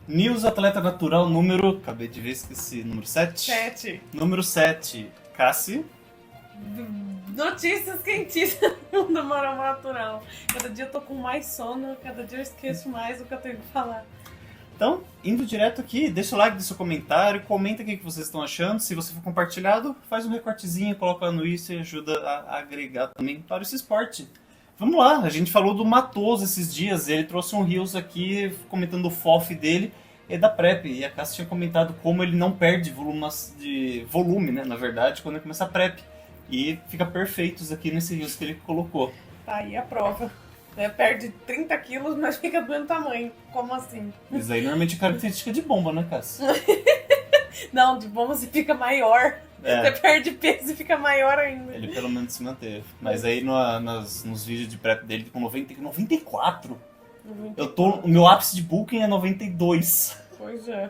News Atleta Natural número... Acabei de ver, esqueci. Número 7? 7. Número 7. Cassi. Notícias quentíssimas do Maromba Natural. Cada dia eu tô com mais sono, cada dia eu esqueço mais o que eu tenho que falar. Então, indo direto aqui, deixa o like, deixa o comentário, comenta o que vocês estão achando. Se você for compartilhado, faz um recortezinho, coloca no isso e ajuda a agregar também para esse esporte. Vamos lá, a gente falou do Matoso esses dias, ele trouxe um Reels aqui comentando o FOF dele e da PrEP. E a Cássia tinha comentado como ele não perde volume, né, na verdade, quando ele começa a PrEP. E fica perfeitos aqui nesse Reels que ele colocou. Tá aí a prova. Perde 30 quilos, mas fica do mesmo tamanho. Como assim? Isso aí normalmente é característica de bomba, né, Cássia? Não, de bom você fica maior. Você perde peso e fica maior ainda. Ele pelo menos se manteve. Mas aí nos vídeos de prep dele, com 94. O meu ápice de bulking é 92. Pois é.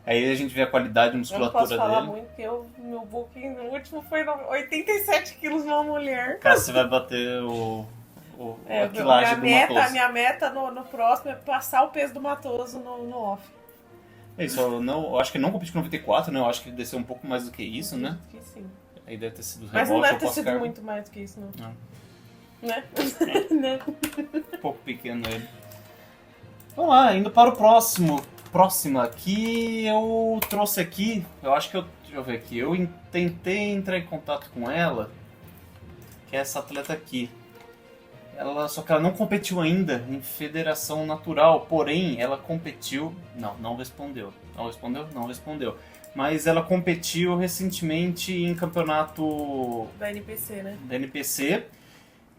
Aí a gente vê a qualidade de musculatura dele. Eu não posso falar muito, porque meu bulking no último foi 87 quilos numa mulher. Cássio vai bater a quilagem do Matoso. Minha meta no próximo é passar o peso do Matoso no off. É isso, eu acho que ele não competiu com 94, né? Eu acho que ele desceu um pouco mais do que isso, né? Que sim. Aí deve ter sido Mas não revolta deve ou ter sido pós-carbo. muito mais do que isso, não. Não. Né? Né? Um pouco pequeno ele. Vamos lá, indo para o próximo. Próxima, que eu trouxe aqui, eu acho que deixa eu ver aqui, eu tentei entrar em contato com ela, que é essa atleta aqui. Só que ela não competiu ainda em federação natural, porém ela competiu... Não respondeu. Não respondeu. Mas ela competiu recentemente em campeonato... Da NPC, né? Da NPC.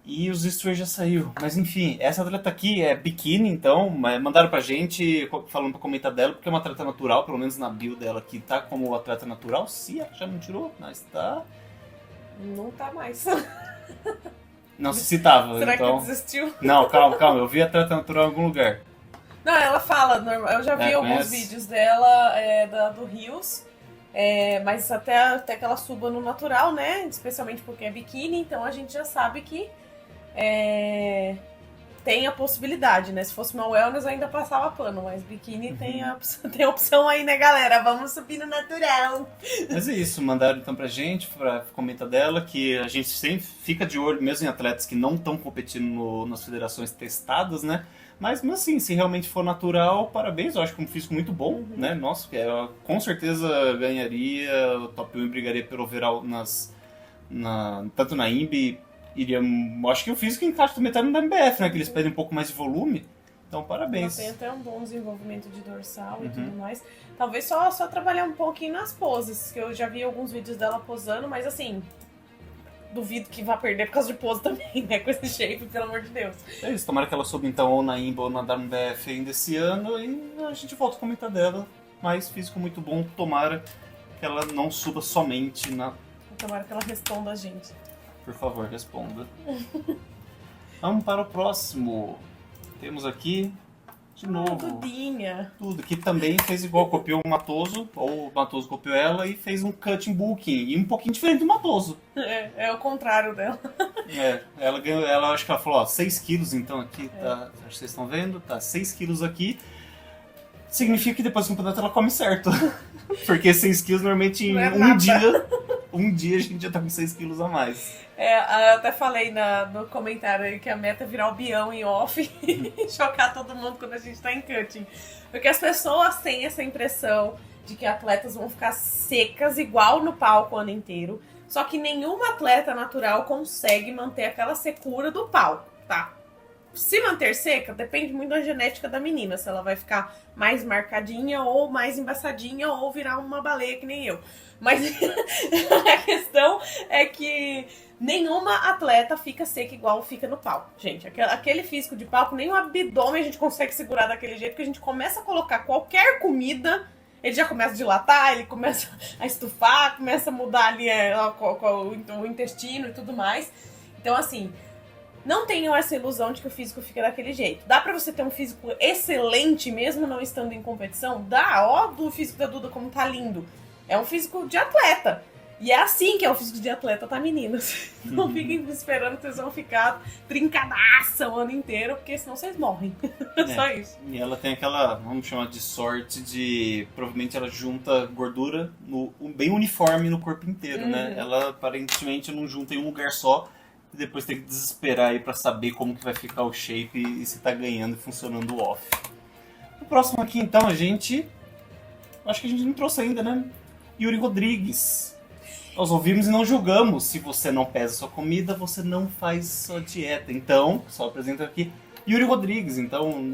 E os stories já saiu. Mas enfim, essa atleta aqui é biquíni, então mandaram pra gente falando pra comentar dela, porque é uma atleta natural, pelo menos na bio dela aqui tá como atleta natural. Se ela já não tirou, mas tá... Não tá mais. Não sei se tava, Será então... que desistiu? Não, calma, eu vi atleta natural em algum lugar. Não, ela fala, eu já vi alguns vídeos dela do Rios, mas até que ela suba no natural, né? Especialmente porque é biquíni, então a gente já sabe que tem a possibilidade, né? Se fosse uma wellness ainda passava pano, mas biquíni tem a opção aí, né, galera? Vamos subir no natural. Mas é isso, mandaram então pra gente, pra comentar dela, que a gente sempre fica de olho mesmo em atletas que não estão competindo nas federações testadas, né? Mas assim, se realmente for natural, parabéns, eu acho que é um físico muito bom, né? Nossa, com certeza ganharia o top 1 e brigaria pelo overall tanto na INB, acho que o físico encaixa também tá no MBF, né? Que eles pedem um pouco mais de volume. Então, parabéns. Ela tem até um bom desenvolvimento de dorsal e tudo mais. Talvez só trabalhar um pouquinho nas poses, que eu já vi alguns vídeos dela posando, mas assim, duvido que vá perder por causa de pose também, né? Com esse shape, pelo amor de Deus. É isso, tomara que ela suba então ou na INBA ou na WBF ainda esse ano e a gente volta a comentar dela. Mas físico muito bom, tomara que ela não suba somente na... Tomara que ela responda a gente. Por favor, responda. Vamos para o próximo. Temos aqui, de novo, Dudinha. Tudo, que também fez igual, copiou o Matoso, ou o Matoso copiou ela e fez um cutting booking, e um pouquinho diferente do Matoso. É o contrário dela. Ela ganhou, acho que ela falou, 6 quilos então aqui, tá, acho que vocês estão vendo, tá 6 quilos aqui. Significa que depois do campeonato ela come certo. Porque 6 quilos normalmente em um dia a gente já tá com 6 quilos a mais. Eu até falei no comentário aí que a meta é virar o Bião em off e chocar todo mundo quando a gente tá em cutting. Porque as pessoas têm essa impressão de que atletas vão ficar secas igual no palco o ano inteiro. Só que nenhuma atleta natural consegue manter aquela secura do palco, tá? Se manter seca, depende muito da genética da menina. Se ela vai ficar mais marcadinha ou mais embaçadinha ou virar uma baleia que nem eu. Mas a questão é que nenhuma atleta fica seca igual fica no palco. Gente, aquele físico de palco, nem o abdômen a gente consegue segurar daquele jeito, que a gente começa a colocar qualquer comida, ele já começa a dilatar, ele começa a estufar, começa a mudar ali o intestino e tudo mais. Então, assim, não tenham essa ilusão de que o físico fica daquele jeito. Dá pra você ter um físico excelente, mesmo não estando em competição? Dá, ó do físico da Duda como tá lindo. É um físico de atleta. E é assim que é o físico de atleta, tá, meninas? Não fiquem esperando que vocês vão ficar trincadaça o ano inteiro, porque senão vocês morrem. Só isso. E ela tem aquela, vamos chamar de sorte, de provavelmente ela junta gordura bem uniforme no corpo inteiro, né? Ela aparentemente não junta em um lugar só e depois tem que desesperar aí pra saber como que vai ficar o shape e se tá ganhando e funcionando off. O próximo aqui então acho que a gente não trouxe ainda, né? Yuri Rodrigues. Nós ouvimos e não julgamos. Se você não pesa sua comida, você não faz sua dieta. Então, só apresento aqui Yuri Rodrigues. Então,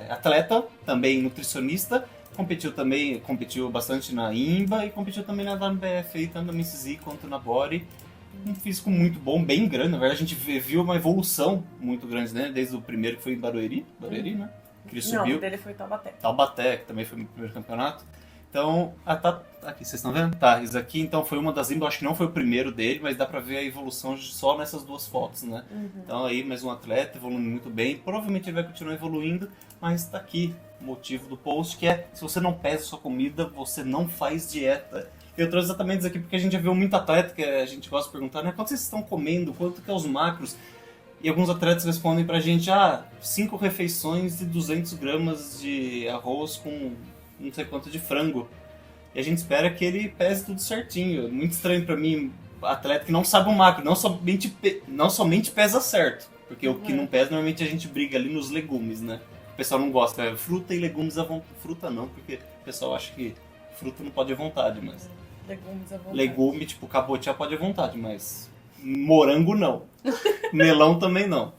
atleta, também nutricionista. Competiu bastante na IMBA e competiu também na WBF, tanto na MCZ quanto na Body. Um físico muito bom, bem grande. Na verdade, a gente viu uma evolução muito grande, né? Desde o primeiro que foi em Barueri, né? Que ele subiu. Não, dele foi Taubaté. Taubaté, que também foi o meu primeiro campeonato. Então, aqui, vocês estão vendo? Tá, isso aqui então foi uma das IMBA, acho que não foi o primeiro dele, mas dá pra ver a evolução só nessas duas fotos, né? Então aí, mais um atleta evoluindo muito bem, provavelmente ele vai continuar evoluindo, mas tá aqui o motivo do post, que é, se você não pesa sua comida, você não faz dieta. Eu trouxe exatamente isso aqui porque a gente já viu muito atleta, que a gente gosta de perguntar, né? Quanto vocês estão comendo? Quanto que é os macros? E alguns atletas respondem pra gente, 5 refeições e 200 gramas de arroz com não sei quanto de frango. E a gente espera que ele pese tudo certinho. É muito estranho pra mim, atleta que não sabe o macro, não somente pesa certo. Porque o que não pesa, normalmente a gente briga ali nos legumes, né? O pessoal não gosta. Fruta e legumes à vontade. Fruta não, porque o pessoal acha que fruta não pode à vontade, mas... Legumes à vontade. Legume, tipo cabotiá pode à vontade, mas... Morango não. Melão também não.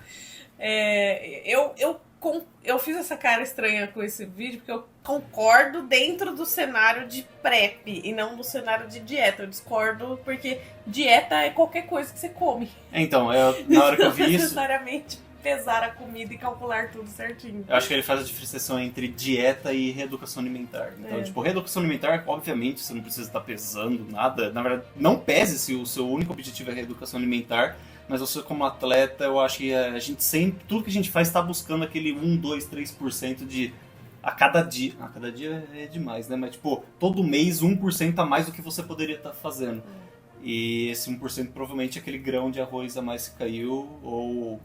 Eu fiz essa cara estranha com esse vídeo porque eu concordo dentro do cenário de prep e não do cenário de dieta. Eu discordo porque dieta é qualquer coisa que você come. Então, na hora que eu vi não isso... necessariamente pesar a comida e calcular tudo certinho. Eu acho que ele faz a diferenciação entre dieta e reeducação alimentar. Então, reeducação alimentar, obviamente, você não precisa estar pesando nada. Na verdade, não pese se o seu único objetivo é reeducação alimentar. Mas você como atleta, eu acho que a gente sempre, tudo que a gente faz está buscando aquele 1, 2, 3% de a cada dia. A cada dia é demais, né? Mas tipo, todo mês 1% a mais do que você poderia estar fazendo. E esse 1% provavelmente é aquele grão de arroz a mais que caiu, ou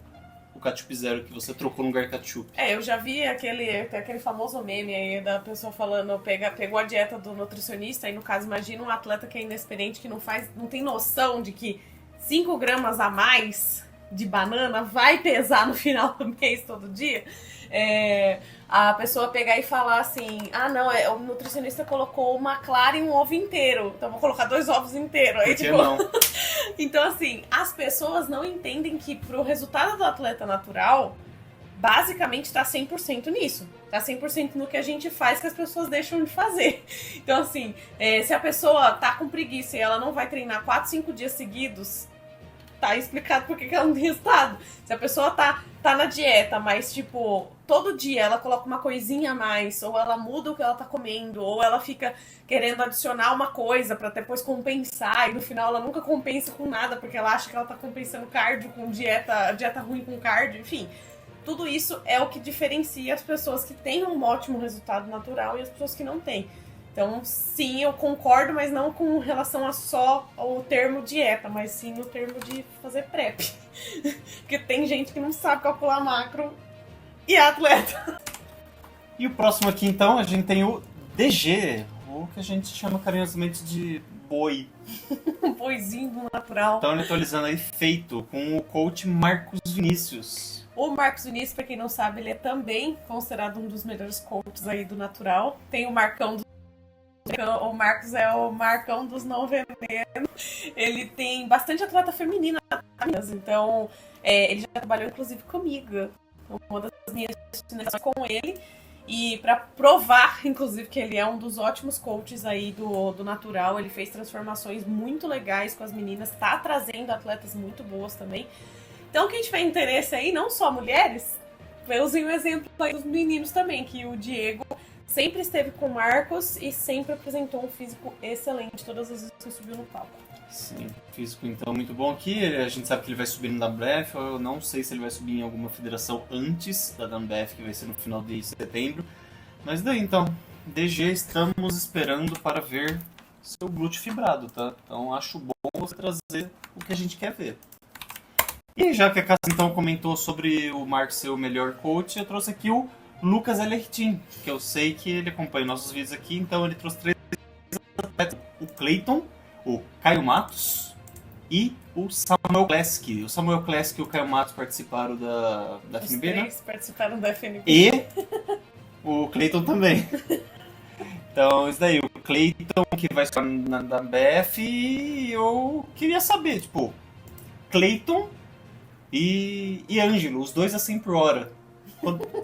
o ketchup zero que você trocou no lugar de ketchup. Eu já vi aquele famoso meme aí da pessoa falando, pegou a dieta do nutricionista, e no caso, imagina um atleta que é inexperiente, que não tem noção de que 5 gramas a mais de banana vai pesar no final do mês todo dia. A pessoa pegar e falar assim, não, o nutricionista colocou uma clara e um ovo inteiro, então vou colocar 2 ovos inteiros. Aí, por que não? Então assim, as pessoas não entendem que pro resultado do atleta natural, basicamente tá 100% nisso. Tá 100% no que a gente faz que as pessoas deixam de fazer. Então assim, se a pessoa tá com preguiça e ela não vai treinar 4, 5 dias seguidos, tá explicado por que ela não tem resultado. Se a pessoa tá na dieta, mas tipo, todo dia ela coloca uma coisinha a mais, ou ela muda o que ela tá comendo, ou ela fica querendo adicionar uma coisa pra depois compensar, e no final ela nunca compensa com nada, porque ela acha que ela tá compensando cardio com dieta ruim com cardio, enfim. Tudo isso é o que diferencia as pessoas que têm um ótimo resultado natural e as pessoas que não têm. Então, sim, eu concordo, mas não com relação a só ao termo dieta, mas sim no termo de fazer prep. Porque tem gente que não sabe calcular macro e é atleta. E o próximo aqui, então, a gente tem o DG, o que a gente chama carinhosamente de boi. Um boizinho natural. Então, ele atualizando aí, feito com o coach Marcos Vinícius. O Marcos Vinícius, pra quem não sabe, ele é também considerado um dos melhores coaches aí do natural. Tem o Marcão O Marcos é o Marcão dos não veneno. Ele tem bastante atleta feminina, então ele já trabalhou inclusive comigo. Uma das minhas finalizações com ele. E para provar, inclusive, que ele é um dos ótimos coaches aí do natural, ele fez transformações muito legais com as meninas, tá trazendo atletas muito boas também. Então, quem tiver interesse aí, não só mulheres, usem o exemplo aí dos meninos também, que o Diego sempre esteve com o Marcos e sempre apresentou um físico excelente todas as vezes que subiu no palco. Sim, físico então muito bom aqui. A gente sabe que ele vai subir no WBF. Eu não sei se ele vai subir em alguma federação antes da WBF, que vai ser no final de setembro. Mas daí então, DG, estamos esperando para ver seu glúteo fibrado, tá? Então acho bom você trazer o que a gente quer ver. E já que a Cássia então comentou sobre o Mark ser o melhor coach, eu trouxe aqui o Lucas Elertin, que eu sei que ele acompanha nossos vídeos aqui, então ele trouxe 3 atletas, o Clayton, o Caio Matos e o Samuel Kleski. O Samuel Kleski e o Caio Matos participaram da Os FNB, né? 3 participaram da FNB. E o Clayton também. Então, isso daí, o Clayton que vai estar da BF, e eu queria saber, tipo, Clayton e Ângelo, os dois a 100 por hora.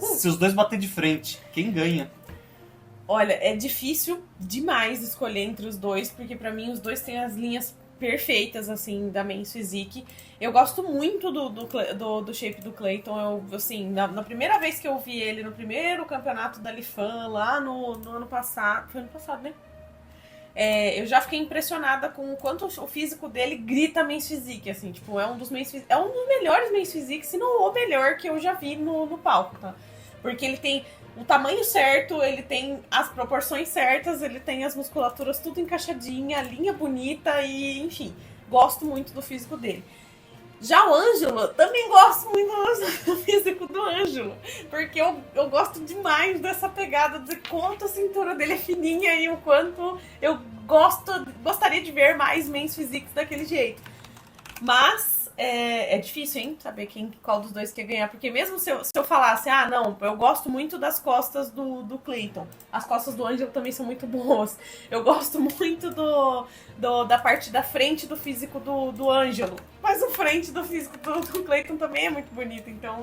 Se os dois bater de frente, quem ganha? Olha, é difícil demais escolher entre os dois, porque pra mim os dois têm as linhas perfeitas, assim, da Men's Physique. Eu gosto muito do shape do Clayton. Eu, assim, na primeira vez que eu vi ele no primeiro campeonato da Lifan, lá no ano passado, foi ano passado, né? Eu já fiquei impressionada com o quanto o físico dele grita Men's Physique, assim, tipo, é um dos melhores Men's Physique, se não o melhor que eu já vi no palco, tá? Porque ele tem o tamanho certo, ele tem as proporções certas, ele tem as musculaturas tudo encaixadinha, a linha bonita e, enfim, gosto muito do físico dele. Já o Ângelo, também gosto muito do físico do Ângelo, porque eu gosto demais dessa pegada de quanto a cintura dele é fininha e o quanto eu gostaria de ver mais Men's Physiques daquele jeito. Mas é difícil, hein, saber qual dos dois quer ganhar, porque mesmo se eu falasse, não, eu gosto muito das costas do Clayton, as costas do Ângelo também são muito boas, eu gosto muito da parte da frente do físico do Ângelo, mas o frente do físico do Clayton também é muito bonito, então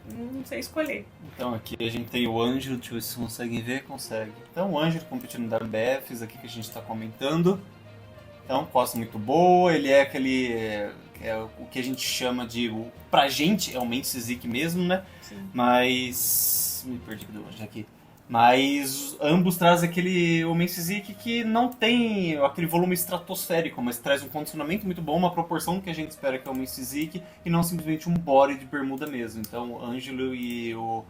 não sei escolher. Então aqui a gente tem o Ângelo, deixa eu ver se vocês conseguem ver, consegue. Então o Ângelo competindo no WBFs aqui que a gente está comentando. Então, costa muito boa, ele é aquele... É o que a gente chama de... Pra gente é o Men's Physique mesmo, né? Sim. Mas... Me perdi aqui. Mas ambos trazem aquele Men's Physique que não tem aquele volume estratosférico, mas traz um condicionamento muito bom, uma proporção que a gente espera que é o Men's Physique, e não simplesmente um body de bermuda mesmo. Então, o Ângelo e o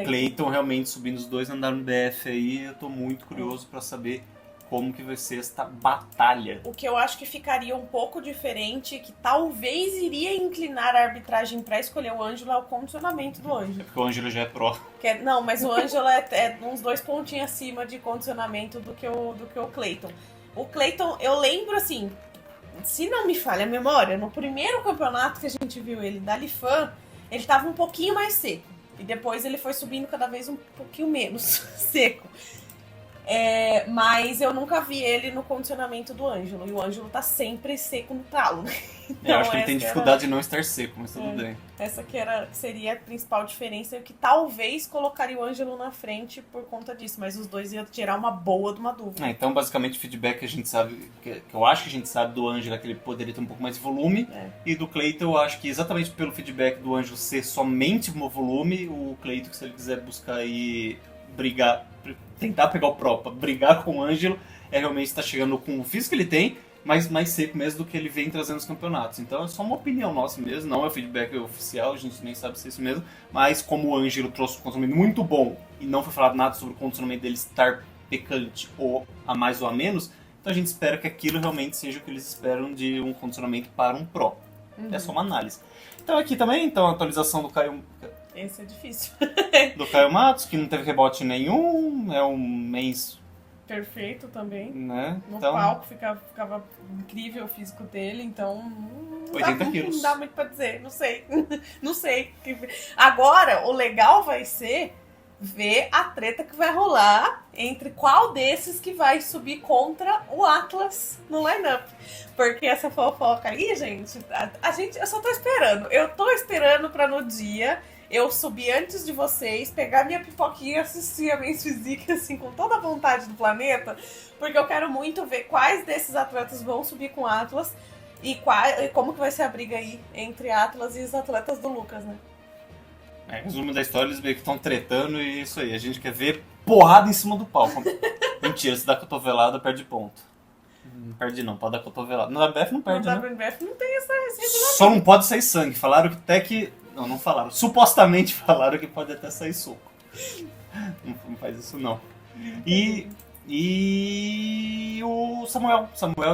Clayton realmente subindo os dois andaram no BF aí. Eu tô muito curioso pra saber como que vai ser esta batalha. O que eu acho que ficaria um pouco diferente, que talvez iria inclinar a arbitragem para escolher o Ângelo, é o condicionamento do Ângelo. É porque o Ângelo já é pró. Não, mas o Ângelo é uns 2 pontinhos acima de condicionamento do que o Clayton. O Clayton, eu lembro assim, se não me falha a memória, no primeiro campeonato que a gente viu ele da Lifan, ele tava um pouquinho mais seco. E depois ele foi subindo cada vez um pouquinho menos seco. Mas eu nunca vi ele no condicionamento do Ângelo. E o Ângelo tá sempre seco no talo. Então, eu acho que ele tem dificuldade de não estar seco, mas tudo bem. Essa que seria a principal diferença, que talvez colocaria o Ângelo na frente por conta disso. Mas os dois iam gerar uma boa de uma dúvida. Então, basicamente, o feedback que a gente sabe, que eu acho que a gente sabe do Ângelo é que ele poderia ter um pouco mais de volume. E do Clayton, eu acho que exatamente pelo feedback do Ângelo ser somente volume, o Clayton, se ele quiser buscar aí brigar, tentar pegar o pró pra brigar com o Ângelo, realmente está chegando com o físico que ele tem, mas mais seco mesmo do que ele vem trazendo nos campeonatos. Então é só uma opinião nossa mesmo, não é feedback oficial, a gente nem sabe se é isso mesmo, mas como o Ângelo trouxe um condicionamento muito bom e não foi falado nada sobre o condicionamento dele estar pecante ou a mais ou a menos, então a gente espera que aquilo realmente seja o que eles esperam de um condicionamento para um pró. É só uma análise. Então aqui também, então, a atualização do Caio... Esse é difícil. Do Caio Matos, que não teve rebote nenhum, é um mês perfeito também. Né? No então, palco ficava incrível o físico dele, então 80 quilos. Não dá muito pra dizer, não sei. Não sei. Agora, o legal vai ser ver a treta que vai rolar entre qual desses que vai subir contra o Atlas no lineup. Porque essa fofoca aí, gente, eu só tô esperando. Eu tô esperando pra no dia eu subir antes de vocês, pegar minha pipoquinha e assistir a Men's Physique, assim, com toda a vontade do planeta, porque eu quero muito ver quais desses atletas vão subir com Atlas e como que vai ser a briga aí entre Atlas e os atletas do Lucas, né? Resumo da história, eles meio que estão tretando e isso aí, a gente quer ver porrada em cima do palco. Mentira, se dá cotovelada, perde ponto. Não perde não, pode dar cotovelada. No WBF não perde, no né? No WBF não tem essa regulamento. Só não pode sair sangue, falaram que até que... Não falaram. Supostamente falaram que pode até sair soco. Não faz isso, não. E E o Samuel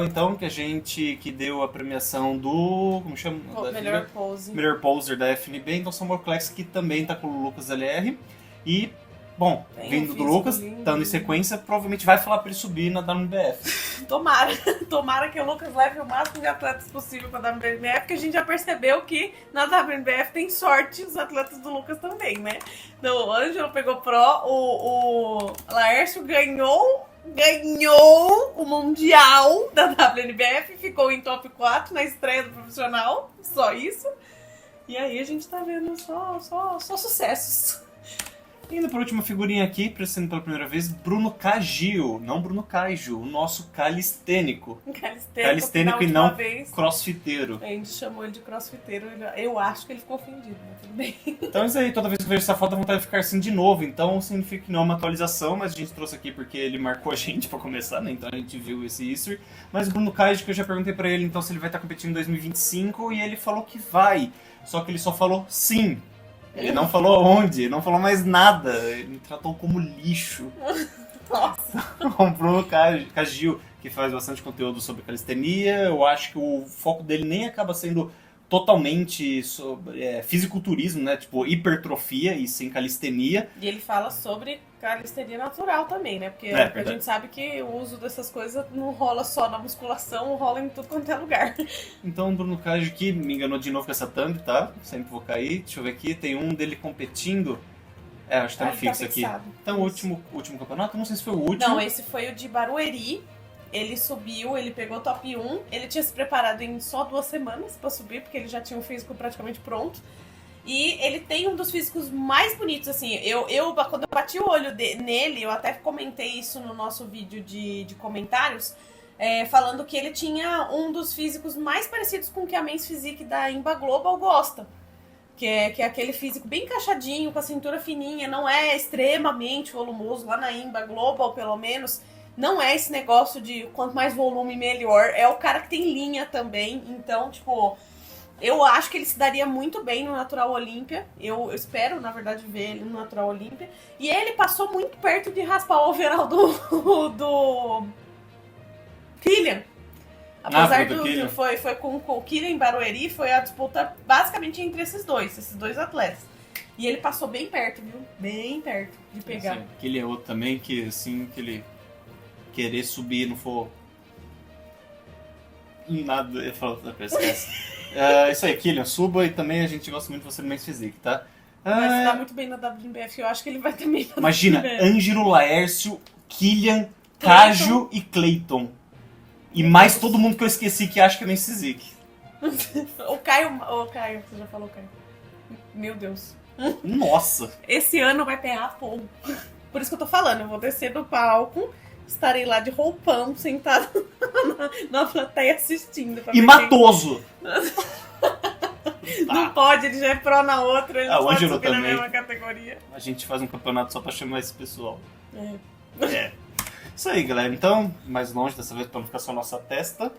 então, que deu a premiação do, como chama? O melhor pose. Melhor poser da FNB, então Samuel Klex, que também tá com o Lucas LR. E, bom, Tem vindo um do Lucas, físico lindo. estando em sequência, provavelmente vai falar pra ele subir na WBF. Tomara que o Lucas leve o máximo de atletas possível pra WNBF, porque a gente já percebeu que na WNBF tem sorte os atletas do Lucas também, né? Então, o Ângelo pegou pro, o Laércio ganhou o Mundial da WNBF, ficou em top 4 na estreia do profissional, só isso. E aí a gente tá vendo só sucessos. Indo por última figurinha aqui, aparecendo pela primeira vez, Bruno Cagil, não Bruno Kaiju, o nosso calistênico. Calistênico e não crossfiteiro. A gente chamou ele de crossfiteiro, eu acho que ele ficou ofendido, mas tudo bem. Então é isso aí, toda vez que eu vejo essa foto dá vontade de ficar assim de novo, então significa que não é uma atualização, mas a gente trouxe aqui porque ele marcou a gente pra começar, né, então a gente viu esse history. Mas o Bruno Cagil, que eu já perguntei pra ele então se ele vai estar competindo em 2025, e ele falou que vai, só que ele só falou sim. Ele não falou onde, ele não falou mais nada, ele me tratou como lixo. Nossa. O Bruno Cagil, que faz bastante conteúdo sobre calistenia, eu acho que o foco dele nem acaba sendo totalmente sobre fisiculturismo, né? Tipo, hipertrofia e sem calistenia. E ele fala sobre calistenia natural também, né? Porque a verdade. gente sabe que o uso dessas coisas não rola só na musculação, rola em tudo quanto é lugar. Então o Bruno Cagil que me enganou de novo com essa thumb, tá? Sempre vou cair. Deixa eu ver aqui, tem um dele competindo. Acho que tá no fixo aqui. Então o último campeonato, não sei se foi o último. Não, esse foi o de Barueri. Ele subiu, ele pegou top 1. Ele tinha se preparado em só 2 semanas pra subir, porque ele já tinha um físico praticamente pronto. E ele tem um dos físicos mais bonitos, assim. Quando eu bati o olho nele, eu até comentei isso no nosso vídeo de comentários, falando que ele tinha um dos físicos mais parecidos com o que a Men's Physique da Imba Global gosta. Que é aquele físico bem encaixadinho, com a cintura fininha, não é extremamente volumoso, lá na Imba Global, pelo menos. Não é esse negócio de quanto mais volume, melhor. É o cara que tem linha também. Então, tipo, eu acho que ele se daria muito bem no Natural Olímpia. Eu espero, na verdade, ver ele no Natural Olímpia. E ele passou muito perto de raspar o overall do Killian. Apesar Killian. Foi com o Killian em Barueri, foi a disputa basicamente entre esses dois atletas. E ele passou bem perto, viu? Bem perto de pegar. Assim, aquele é outro também que, assim, que ele querer subir não for nada, eu falo, esquece. Isso aí, Killian, suba, e também a gente gosta muito de você no Men's Physique, tá? Mas se dá muito bem na WNBF, eu acho que ele vai também na Imagina, WNBF. Ângelo, Laércio, Killian, Cagil e Clayton. E mais todo mundo que eu esqueci que acha que é Men's Physique. O Caio, você já falou Caio. Meu Deus. Nossa! Esse ano vai pegar fogo. Por isso que eu tô falando, eu vou descer do palco, estarei lá de roupão, sentado na plateia assistindo. E matoso! Não pode, ele já é pró na outra, ele não o pode Ângelo subir na também. mesma categoria. A gente faz um campeonato só pra chamar esse pessoal. É. Isso aí, galera. Então, mais longe dessa vez pra não ficar só nossa testa.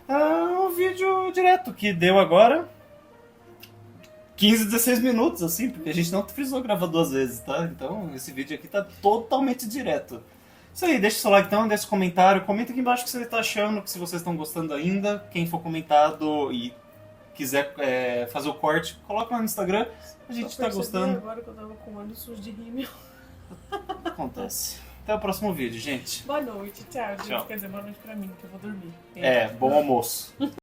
Um vídeo direto que deu agora 15, 16 minutos, assim, porque a gente não precisou gravar 2 vezes, tá? Então, esse vídeo aqui tá totalmente direto. Isso aí, deixa o seu like então, deixa o comentário, comenta aqui embaixo o que você tá achando, se vocês estão gostando ainda. Quem for comentado e quiser fazer o corte, coloca lá no Instagram, a gente tá gostando. Agora que eu tava com o olho sujo de rímel. Acontece. Até o próximo vídeo, gente. Boa noite, tchau. Tchau. Quer dizer, boa noite pra mim, que eu vou dormir. Bom almoço.